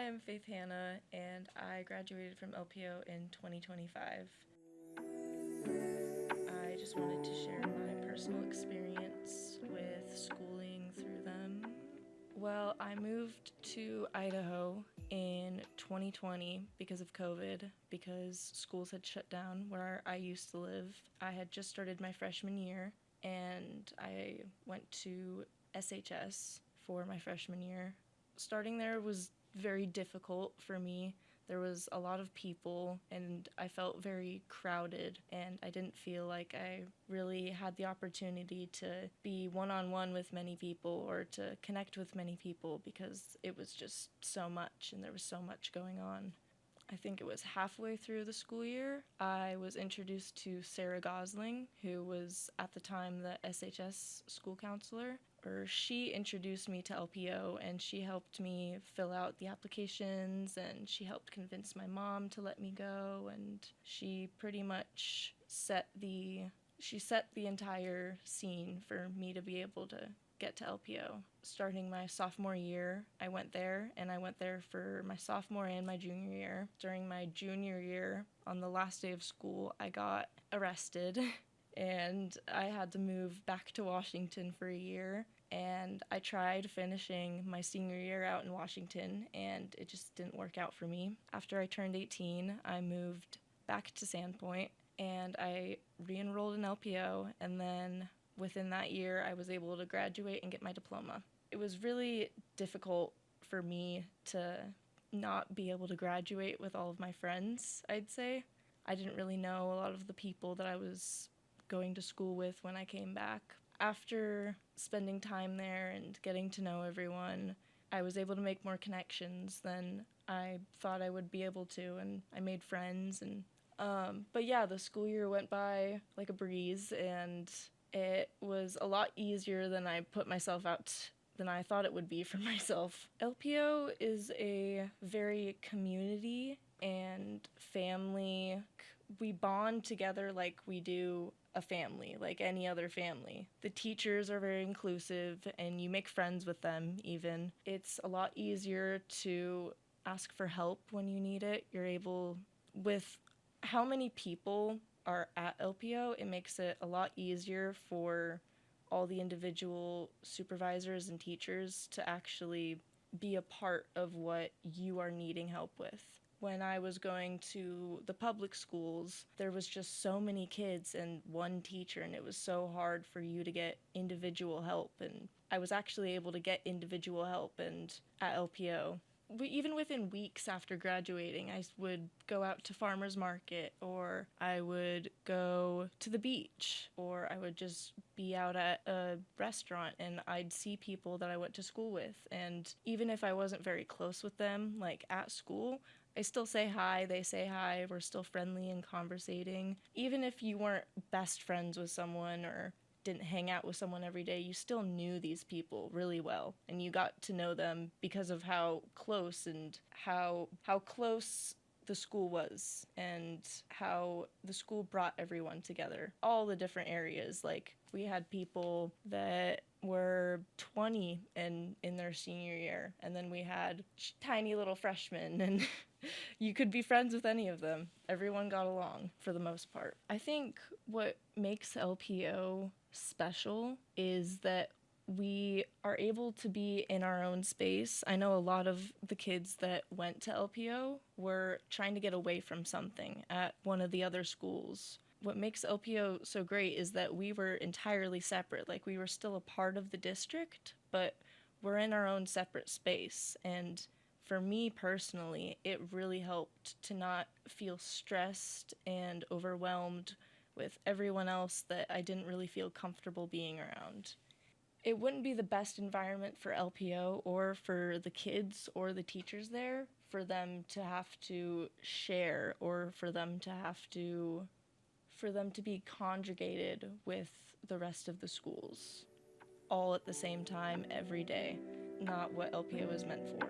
I'm Faith Hannah, and I graduated from LPO in 2025. I just wanted to share my personal experience with schooling through them. Well, I moved to Idaho in 2020 because of COVID, because schools had shut down where I used to live. I had just started my freshman year, and I went to SHS for my freshman year. Starting there was very difficult for me. There was a lot of people, and I felt very crowded, and I didn't feel like I really had the opportunity to be one-on-one with many people or to connect with many people because it was just so much, and there was so much going on. I think it was halfway through the school year, I was introduced to Sarah Gosling, who was at the time the SHS school counselor. She introduced me to LPO, and she helped me fill out the applications, and she helped convince my mom to let me go, and she pretty much set the entire scene for me to be able to get to LPO. Starting my sophomore year, I went there, and I went there for my sophomore and my junior year. During my junior year, on the last day of school, I got arrested and I had to move back to Washington for a year. And I tried finishing my senior year out in Washington, and it just didn't work out for me. After I turned 18, I moved back to Sandpoint, and I re-enrolled in LPO, and then within that year, I was able to graduate and get my diploma. It was really difficult for me to not be able to graduate with all of my friends, I'd say. I didn't really know a lot of the people that I was going to school with when I came back. After spending time there and getting to know everyone, I was able to make more connections than I thought I would be able to, and I made friends. But yeah, the school year went by like a breeze, and it was a lot easier than I thought it would be for myself. LPO is a very community and family. We bond together like we do a family, like any other family. The teachers are very inclusive, and you make friends with them even. It's a lot easier to ask for help when you need it. You're able, with how many people are at LPO, it makes it a lot easier for all the individual supervisors and teachers to actually be a part of what you are needing help with. When I was going to the public schools, there was just so many kids and one teacher, and it was so hard for you to get individual help. And I was actually able to get individual help and at LPO. Even within weeks after graduating, I would go out to farmer's market, or I would go to the beach, or I would just be out at a restaurant, and I'd see people that I went to school with. And even if I wasn't very close with them, like at school, I still say hi, they say hi, we're still friendly and conversating. Even if you weren't best friends with someone or didn't hang out with someone every day, you still knew these people really well, and you got to know them because of how close the school was, and how the school brought everyone together. All the different areas, like we had people that were 20 in their senior year, and then we had tiny little freshmen, and you could be friends with any of them. Everyone got along for the most part. I think what makes LPO special is that we are able to be in our own space. I know a lot of the kids that went to LPO were trying to get away from something at one of the other schools. What makes LPO so great is that we were entirely separate. Like, we were still a part of the district, but we're in our own separate space. And for me personally, it really helped to not feel stressed and overwhelmed with everyone else that I didn't really feel comfortable being around. It wouldn't be the best environment for LPO or for the kids or the teachers there for them to have to share, or for them to be conjugated with the rest of the schools all at the same time every day. Not what LPO is meant for.